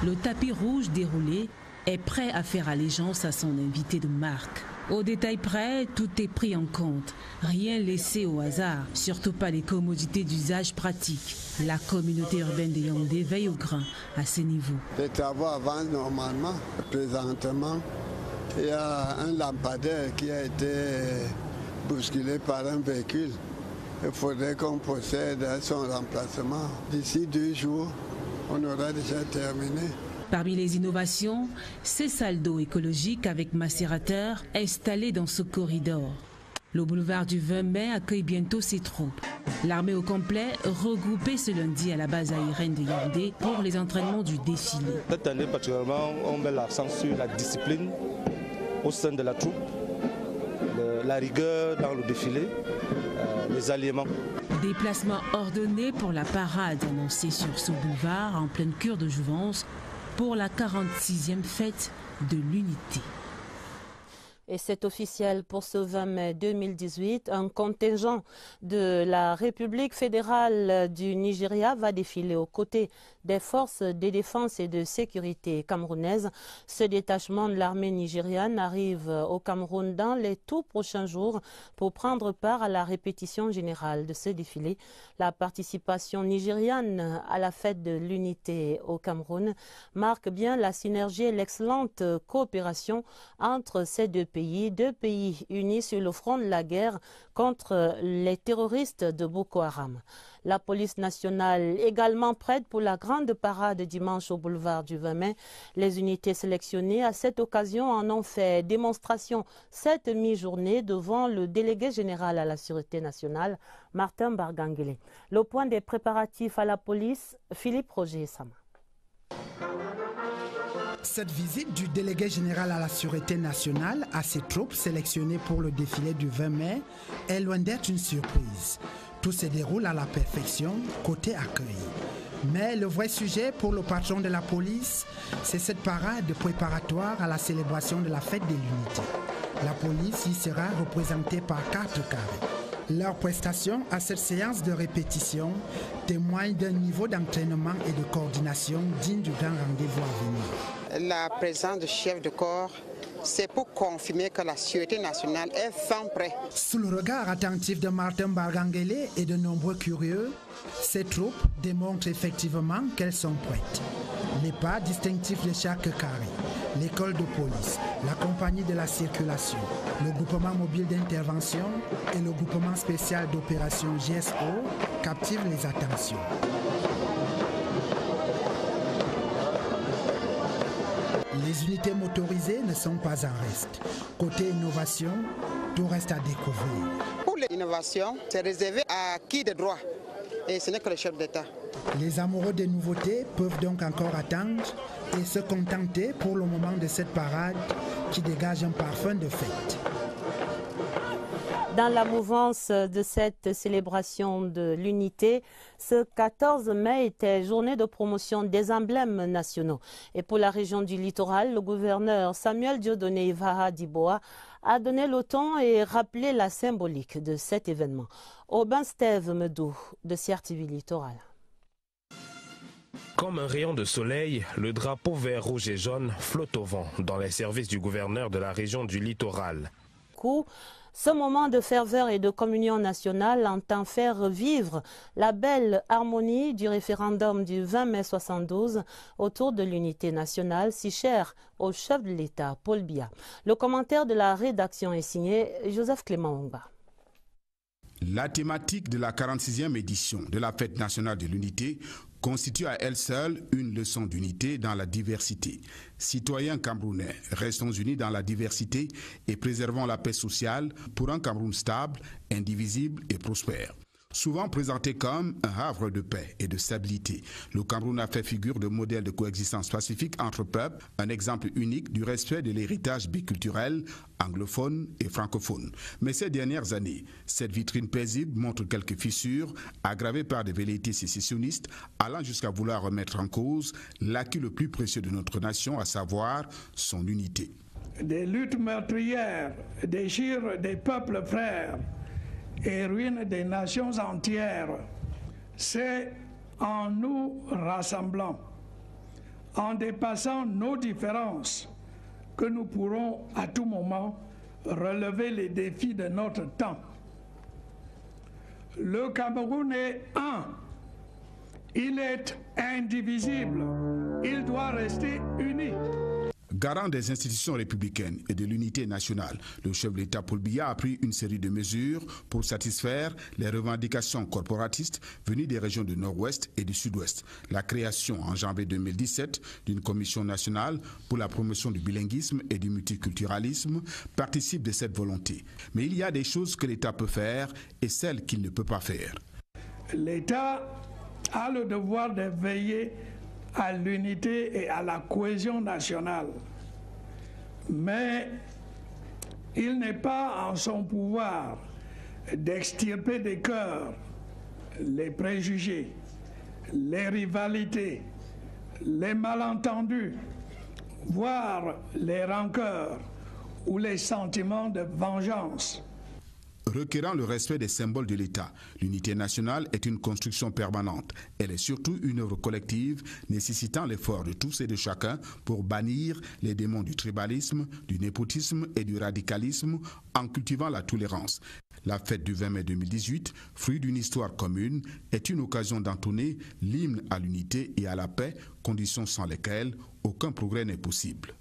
Le tapis rouge déroulé est prêt à faire allégeance à son invité de marque. Au détail près, tout est pris en compte. Rien laissé au hasard, surtout pas les commodités d'usage pratique. La communauté urbaine de Yaoundé veille au grain à ce niveau. Les travaux avancent normalement. Présentement, il y a un lampadaire qui a été bousculé par un véhicule. Il faudrait qu'on procède à son remplacement. D'ici 2 jours, on aura déjà terminé. Parmi les innovations, ces salles d'eau écologiques avec macérateur installés dans ce corridor. Le boulevard du 20 mai accueille bientôt ses troupes. L'armée au complet regroupée ce lundi à la base aérienne de Yaoundé pour les entraînements du défilé. Cette année particulièrement, on met l'accent sur la discipline au sein de la troupe, la rigueur dans le défilé, les alliements. Déplacement ordonné pour la parade annoncée sur ce boulevard en pleine cure de jouvence pour la 46e fête de l'unité. Et c'est officiel pour ce 20 mai 2018. Un contingent de la République fédérale du Nigeria va défiler aux côtés des forces de défense et de sécurité camerounaises. Ce détachement de l'armée nigériane arrive au Cameroun dans les tout prochains jours pour prendre part à la répétition générale de ce défilé. La participation nigériane à la fête de l'unité au Cameroun marque bien la synergie et l'excellente coopération entre ces deux pays unis sur le front de la guerre contre les terroristes de Boko Haram. La police nationale également prête pour la grande parade dimanche au boulevard du 20 mai. Les unités sélectionnées à cette occasion en ont fait démonstration cette mi-journée devant le délégué général à la Sûreté nationale, Martin Barganguele. Le point des préparatifs à la police, Philippe Roger Sama. Cette visite du délégué général à la Sûreté nationale à ses troupes sélectionnées pour le défilé du 20 mai est loin d'être une surprise. Tout se déroule à la perfection côté accueil. Mais le vrai sujet pour le patron de la police, c'est cette parade préparatoire à la célébration de la fête de l'unité. La police y sera représentée par 4 carrés. Leur prestation à cette séance de répétition témoigne d'un niveau d'entraînement et de coordination digne du grand rendez-vous à venir. La présence du chef de corps, c'est pour confirmer que la Sûreté nationale est fin prêt. Sous le regard attentif de Martin Barganguele et de nombreux curieux, ces troupes démontrent effectivement qu'elles sont prêtes. Les pas distinctifs de chaque carré, l'école de police, la compagnie de la circulation, le groupement mobile d'intervention et le groupement spécial d'opération GSO captivent les attentions. Les unités motorisées ne sont pas en reste. Côté innovation, tout reste à découvrir. Pour l'innovation, c'est réservé à qui de droit. et ce n'est que le chef d'État. Les amoureux des nouveautés peuvent donc encore attendre et se contenter pour le moment de cette parade qui dégage un parfum de fête. Dans la mouvance de cette célébration de l'unité, ce 14 mai était journée de promotion des emblèmes nationaux. Et pour la région du littoral, le gouverneur Samuel Dieudonné Ivaha Diboa a donné le ton et rappelé la symbolique de cet événement. Aubin Steve Medou de CRTV Littoral. Comme un rayon de soleil, le drapeau vert, rouge et jaune flotte au vent dans les services du gouverneur de la région du littoral. Ce moment de ferveur et de communion nationale entend faire revivre la belle harmonie du référendum du 20 mai 72 autour de l'unité nationale si chère au chef de l'État, Paul Biya. Le commentaire de la rédaction est signé Joseph Clément Ongba. La thématique de la 46e édition de la Fête nationale de l'unité constitue à elle seule une leçon d'unité dans la diversité. Citoyens camerounais, restons unis dans la diversité et préservons la paix sociale pour un Cameroun stable, indivisible et prospère. Souvent présenté comme un havre de paix et de stabilité, le Cameroun a fait figure de modèle de coexistence pacifique entre peuples, un exemple unique du respect de l'héritage biculturel anglophone et francophone. Mais ces dernières années, cette vitrine paisible montre quelques fissures aggravées par des velléités sécessionnistes allant jusqu'à vouloir remettre en cause l'acquis le plus précieux de notre nation, à savoir son unité. Des luttes meurtrières déchirent des peuples frères et ruine des nations entières. C'est en nous rassemblant, en dépassant nos différences, que nous pourrons à tout moment relever les défis de notre temps. Le Cameroun est un. Il est indivisible. Il doit rester uni. Garant des institutions républicaines et de l'unité nationale, le chef de l'État Paul Biya a pris une série de mesures pour satisfaire les revendications corporatistes venues des régions du Nord-Ouest et du Sud-Ouest. La création en janvier 2017 d'une commission nationale pour la promotion du bilinguisme et du multiculturalisme participe de cette volonté. Mais il y a des choses que l'État peut faire et celles qu'il ne peut pas faire. L'État a le devoir de veiller à l'unité et à la cohésion nationale. Mais il n'est pas en son pouvoir d'extirper des cœurs les préjugés, les rivalités, les malentendus, voire les rancœurs ou les sentiments de vengeance. Requérant le respect des symboles de l'État, l'unité nationale est une construction permanente. Elle est surtout une œuvre collective nécessitant l'effort de tous et de chacun pour bannir les démons du tribalisme, du népotisme et du radicalisme en cultivant la tolérance. La fête du 20 mai 2018, fruit d'une histoire commune, est une occasion d'entonner l'hymne à l'unité et à la paix, conditions sans lesquelles aucun progrès n'est possible.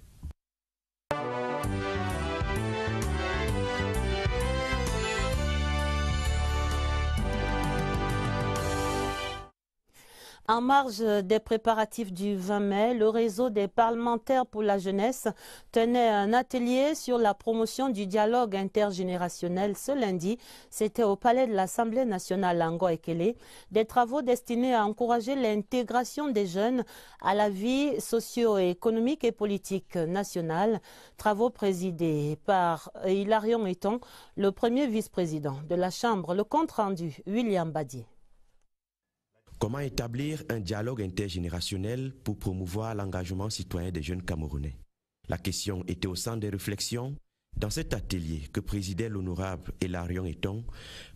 En marge des préparatifs du 20 mai, le réseau des parlementaires pour la jeunesse tenait un atelier sur la promotion du dialogue intergénérationnel ce lundi. C'était au palais de l'Assemblée nationale à Ngo-Ekele. Des travaux destinés à encourager l'intégration des jeunes à la vie socio-économique et politique nationale. Travaux présidés par Hilarion Eton, le premier vice-président de la Chambre. Le compte rendu, William Badier. Comment établir un dialogue intergénérationnel pour promouvoir l'engagement citoyen des jeunes Camerounais? La question était au centre des réflexions dans cet atelier que présidait l'honorable Hilarion Eton,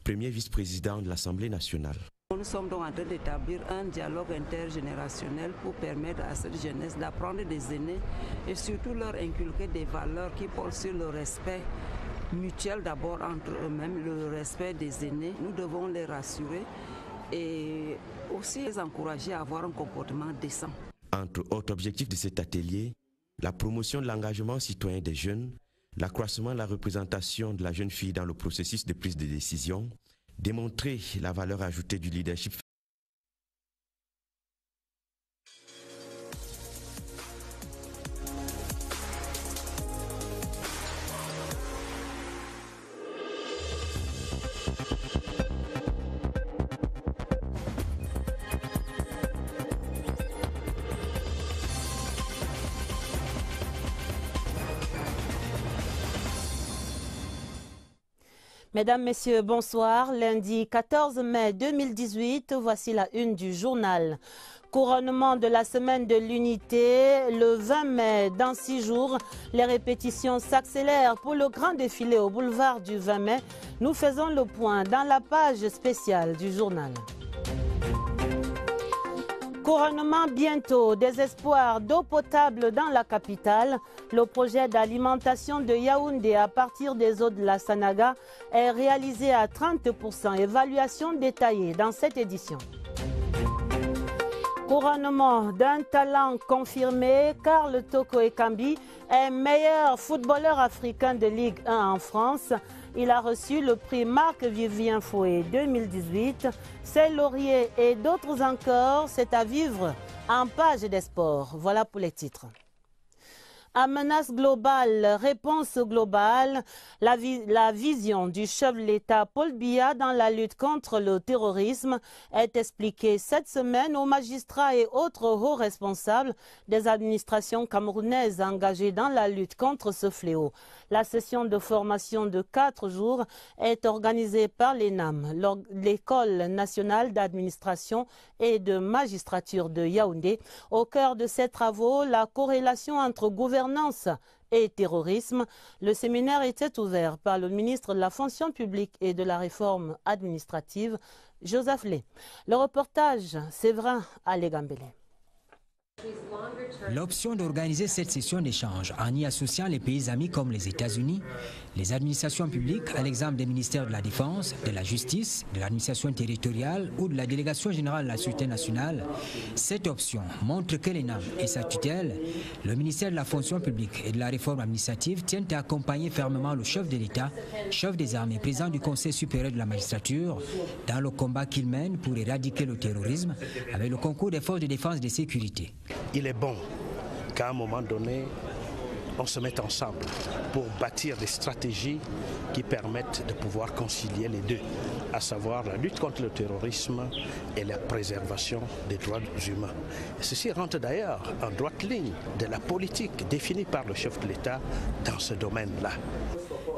premier vice-président de l'Assemblée nationale. Nous sommes donc en train d'établir un dialogue intergénérationnel pour permettre à cette jeunesse d'apprendre des aînés et surtout leur inculquer des valeurs qui portent sur le respect mutuel d'abord entre eux-mêmes, le respect des aînés. Nous devons les rassurer et aussi les encourager à avoir un comportement décent. Entre autres objectifs de cet atelier, la promotion de l'engagement citoyen des jeunes, l'accroissement de la représentation de la jeune fille dans le processus de prise de décision, démontrer la valeur ajoutée du leadership. Mesdames, Messieurs, bonsoir. Lundi 14 mai 2018, voici la une du journal. Couronnement de la semaine de l'unité, le 20 mai, dans 6 jours, les répétitions s'accélèrent pour le grand défilé au boulevard du 20 mai. Nous faisons le point dans la page spéciale du journal. Couronnement bientôt, désespoir d'eau potable dans la capitale. Le projet d'alimentation de Yaoundé à partir des eaux de la Sanaga est réalisé à 30%. Évaluation détaillée dans cette édition. Couronnement d'un talent confirmé, Karl Toko Ekambi est meilleur footballeur africain de Ligue 1 en France. Il a reçu le prix Marc-Vivien Foé 2018. Ses lauriers et d'autres encore, c'est à vivre en page des sports. Voilà pour les titres. À menace globale, réponse globale, la vision du chef de l'État Paul Biya dans la lutte contre le terrorisme est expliquée cette semaine aux magistrats et autres hauts responsables des administrations camerounaises engagées dans la lutte contre ce fléau. La session de formation de 4 jours est organisée par l'ENAM, l'École nationale d'administration et de magistrature de Yaoundé. Au cœur de ces travaux, la corrélation entre gouvernance et terrorisme. Le séminaire était ouvert par le ministre de la Fonction publique et de la Réforme administrative, Joseph Lé. Le reportage, Séverin Alégambélé. L'option d'organiser cette session d'échange en y associant les pays amis comme les États-Unis, les administrations publiques, à l'exemple des ministères de la Défense, de la Justice, de l'administration territoriale ou de la Délégation générale de la Sûreté nationale, cette option montre que l'ENAM et sa tutelle, le ministère de la Fonction publique et de la Réforme administrative tiennent à accompagner fermement le chef de l'État, chef des armées, président du Conseil supérieur de la magistrature, dans le combat qu'il mène pour éradiquer le terrorisme avec le concours des forces de défense et de sécurité. Il est bon qu'à un moment donné, on se mette ensemble pour bâtir des stratégies qui permettent de pouvoir concilier les deux, à savoir la lutte contre le terrorisme et la préservation des droits humains. Et ceci rentre d'ailleurs en droite ligne de la politique définie par le chef de l'État dans ce domaine-là.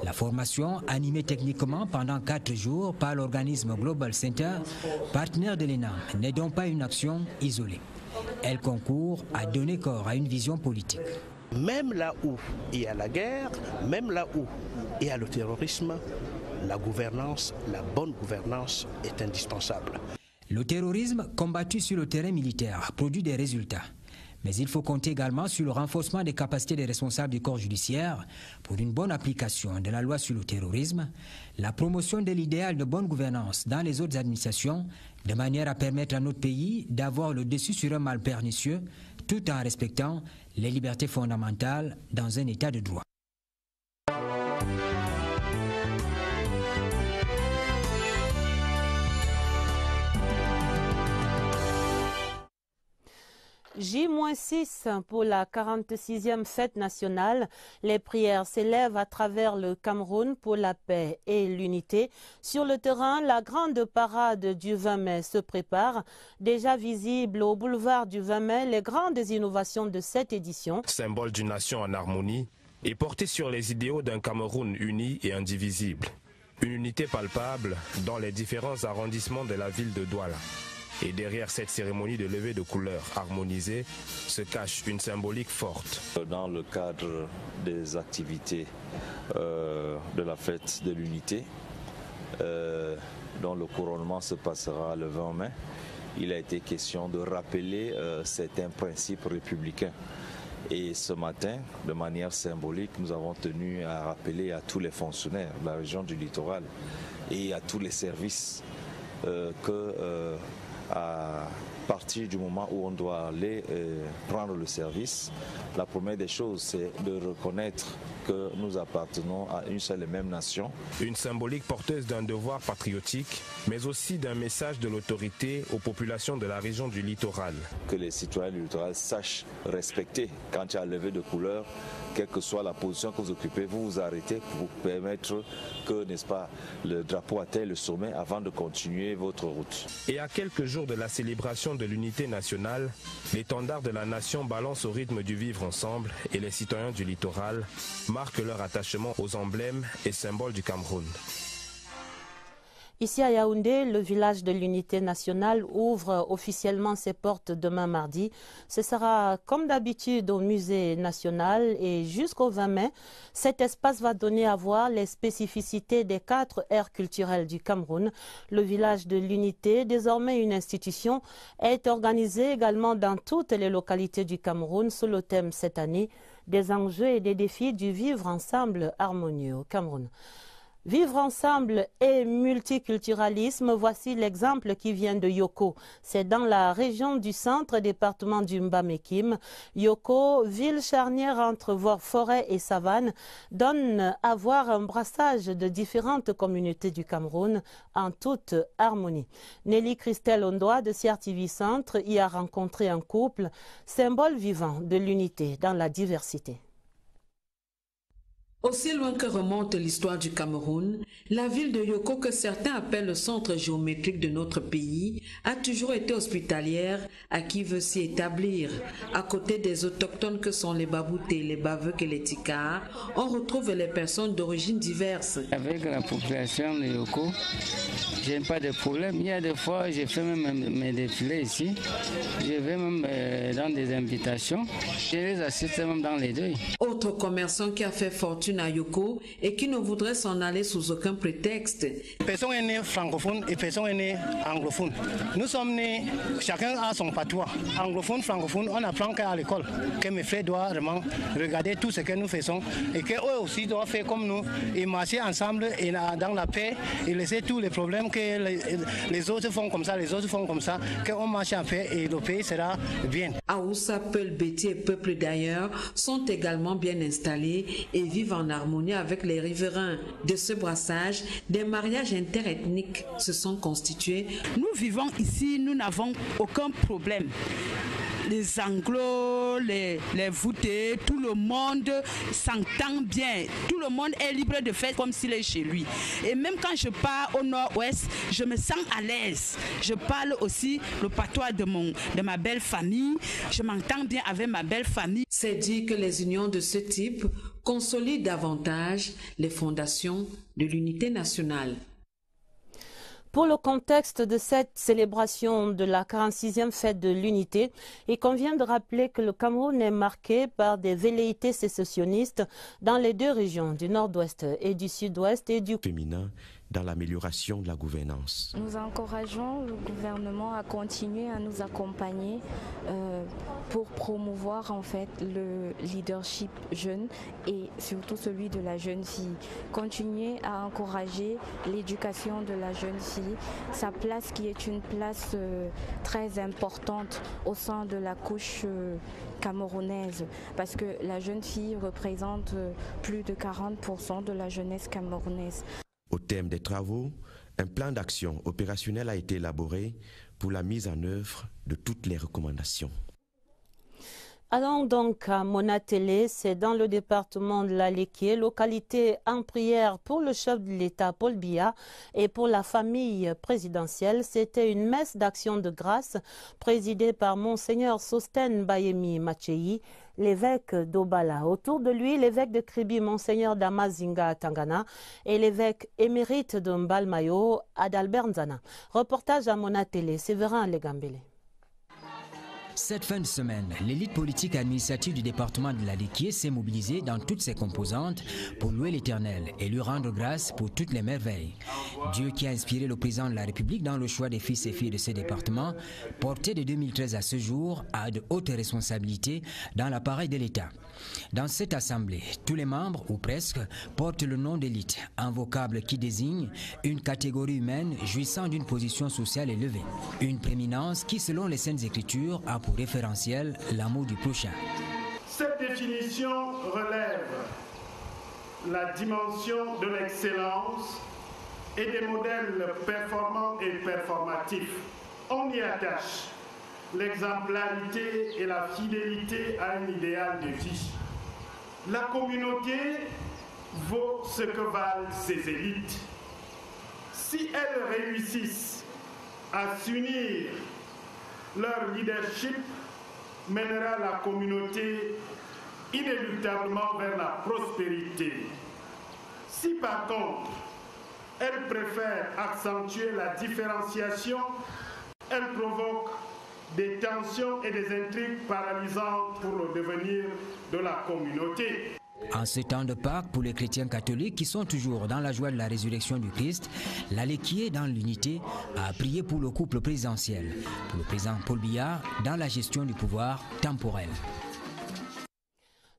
La formation, animée techniquement pendant 4 jours par l'organisme Global Center, partenaire de l'ENAM, n'est donc pas une action isolée. Elle concourt à donner corps à une vision politique. Même là où il y a la guerre, même là où il y a le terrorisme, la gouvernance, la bonne gouvernance est indispensable. Le terrorisme combattu sur le terrain militaire produit des résultats. Mais il faut compter également sur le renforcement des capacités des responsables du corps judiciaire pour une bonne application de la loi sur le terrorisme, la promotion de l'idéal de bonne gouvernance dans les autres administrations, de manière à permettre à notre pays d'avoir le dessus sur un mal pernicieux, tout en respectant les libertés fondamentales dans un état de droit. J-6 pour la 46e fête nationale. Les prières s'élèvent à travers le Cameroun pour la paix et l'unité. Sur le terrain, la grande parade du 20 mai se prépare. Déjà visible au boulevard du 20 mai, les grandes innovations de cette édition. Symbole d'une nation en harmonie et porté sur les idéaux d'un Cameroun uni et indivisible. Une unité palpable dans les différents arrondissements de la ville de Douala. Et derrière cette cérémonie de levée de couleurs harmonisée se cache une symbolique forte. Dans le cadre des activités de la fête de l'unité, dont le couronnement se passera le 20 mai, il a été question de rappeler certains principes républicains. Et ce matin, de manière symbolique, nous avons tenu à rappeler à tous les fonctionnaires de la région du littoral et à tous les services à partir du moment où on doit aller prendre le service, la première des choses, c'est de reconnaître que nous appartenons à une seule et même nation. Une symbolique porteuse d'un devoir patriotique, mais aussi d'un message de l'autorité aux populations de la région du littoral. Que les citoyens du littoral sachent respecter quand il y a levé de couleur, quelle que soit la position que vous occupez, vous vous arrêtez pour permettre que, n'est-ce pas, le drapeau atteigne le sommet avant de continuer votre route. Et à quelques jours de la célébration de l'unité nationale, l'étendard de la nation balance au rythme du vivre ensemble et les citoyens du littoral marquent leur attachement aux emblèmes et symboles du Cameroun. Ici à Yaoundé, le village de l'Unité nationale ouvre officiellement ses portes demain mardi. Ce sera comme d'habitude au musée national et jusqu'au 20 mai, cet espace va donner à voir les spécificités des 4 aires culturelles du Cameroun. Le village de l'Unité, désormais une institution, est organisé également dans toutes les localités du Cameroun sous le thème cette année des enjeux et des défis du vivre ensemble harmonieux au Cameroun. Vivre ensemble et multiculturalisme, voici l'exemple qui vient de Yoko. C'est dans la région du centre, département du Mbamekim. Yoko, ville charnière entre forêt et savane, donne à voir un brassage de différentes communautés du Cameroun en toute harmonie. Nelly Christelle Ondoa de CRTV Centre y a rencontré un couple, symbole vivant de l'unité dans la diversité. Aussi loin que remonte l'histoire du Cameroun, la ville de Yoko, que certains appellent le centre géométrique de notre pays, a toujours été hospitalière à qui veut s'y établir. À côté des autochtones que sont les Baboutés, les Baveuk et les Tikars, on retrouve les personnes d'origine diverses. Avec la population de Yoko, je n'ai pas de problème. Il y a des fois, j'ai fait même mes défilés ici. Je vais même dans des invitations. Je les assiste même dans les deuils. Autre commerçant qui a fait fortune à Yoko et qui ne voudrait s'en aller sous aucun prétexte. Personne est né francophone et personne est né anglophone. Nous sommes nés, chacun a son patois. Anglophone, francophone, on apprend qu'à l'école, que mes frères doivent vraiment regarder tout ce que nous faisons et qu'eux aussi doivent faire comme nous et marcher ensemble et dans la paix et laisser tous les problèmes que les autres font comme ça, les autres font comme ça, qu'on marche en paix et le pays sera bien. Aoussa, Peul, Béti et peuples d'ailleurs sont également bien installés et vivent en harmonie avec les riverains. De ce brassage, des mariages interethniques se sont constitués. Nous vivons ici, nous n'avons aucun problème. Les Anglos, les voûtés, tout le monde s'entend bien. Tout le monde est libre de faire comme s'il est chez lui. Et même quand je pars au nord-ouest, je me sens à l'aise. Je parle aussi le patois de ma belle famille. Je m'entends bien avec ma belle famille. C'est dit que les unions de ce type consolident davantage les fondations de l'unité nationale. Pour le contexte de cette célébration de la 46e fête de l'unité, il convient de rappeler que le Cameroun est marqué par des velléités sécessionnistes dans les 2 régions, du nord-ouest et du sud-ouest et du féminin dans l'amélioration de la gouvernance. Nous encourageons le gouvernement à continuer à nous accompagner pour promouvoir en fait le leadership jeune et surtout celui de la jeune fille. Continuer à encourager l'éducation de la jeune fille, sa place qui est une place très importante au sein de la couche camerounaise, parce que la jeune fille représente plus de 40% de la jeunesse camerounaise. Au thème des travaux, un plan d'action opérationnel a été élaboré pour la mise en œuvre de toutes les recommandations. Allons donc à Monatélé, c'est dans le département de l'Aléquié, localité en prière pour le chef de l'État Paul Biya et pour la famille présidentielle. C'était une messe d'action de grâce présidée par Monseigneur Sosten Bayemi Machéi, l'évêque d'Obala. Autour de lui, l'évêque de Kribi, Monseigneur Damazinga Tangana, et l'évêque émérite de Mbalmayo, Adalbert Nzana. Reportage à Monatélé, Séverin Legambele. Cette fin de semaine, l'élite politique et administrative du département de l'Aléquié s'est mobilisée dans toutes ses composantes pour louer l'Éternel et lui rendre grâce pour toutes les merveilles. Dieu qui a inspiré le président de la République dans le choix des fils et filles de ce département, porté de 2013 à ce jour à de hautes responsabilités dans l'appareil de l'État. Dans cette assemblée, tous les membres, ou presque, portent le nom d'élite, un vocable qui désigne une catégorie humaine jouissant d'une position sociale élevée. Une prééminence qui, selon les Saintes Écritures, a pour référentiel l'amour du prochain. Cette définition relève la dimension de l'excellence et des modèles performants et performatifs. On y attache l'exemplarité et la fidélité à un idéal de vie. La communauté vaut ce que valent ses élites. Si elles réussissent à s'unir, leur leadership mènera la communauté inéluctablement vers la prospérité. Si par contre, Elle préfère accentuer la différenciation. Elle provoque des tensions et des intrigues paralysantes pour le devenir de la communauté. En ce temps de Pâques, pour les chrétiens catholiques qui sont toujours dans la joie de la résurrection du Christ, l'allée qui est dans l'unité a prié pour le couple présidentiel, pour le président Paul Biya, dans la gestion du pouvoir temporel.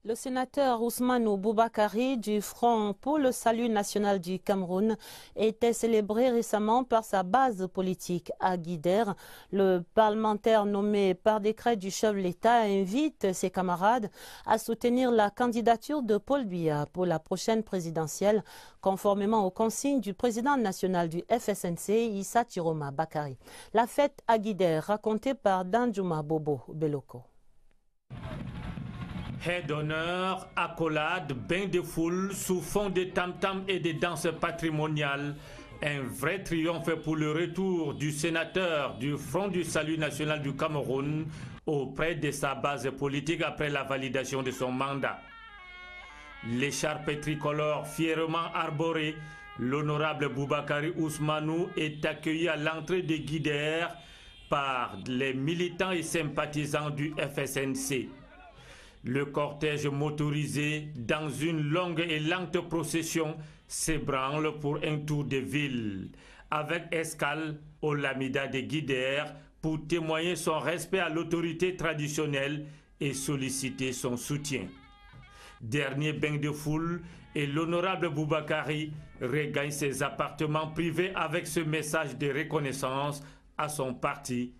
Le sénateur Ousmane Boubakari du Front pour le Salut national du Cameroun était célébré récemment par sa base politique à Guider. Le parlementaire nommé par décret du chef de l'État invite ses camarades à soutenir la candidature de Paul Biya pour la prochaine présidentielle, conformément aux consignes du président national du FSNC, Issa Tiroma Bakari. La fête à Guider, racontée par Danjuma Bobo Beloko. Haie d'honneur, accolades, bains de foule, sous fond de tam-tam et de danses patrimoniales. Un vrai triomphe pour le retour du sénateur du Front du Salut national du Cameroun auprès de sa base politique après la validation de son mandat. L'écharpe tricolore fièrement arborée, l'honorable Boubakari Ousmanou est accueilli à l'entrée de Guider par les militants et sympathisants du FSNC. Le cortège motorisé, dans une longue et lente procession, s'ébranle pour un tour de ville, avec escale au Lamida de Guider pour témoigner son respect à l'autorité traditionnelle et solliciter son soutien. Dernier bain de foule, et l'honorable Boubakari regagne ses appartements privés avec ce message de reconnaissance à son parti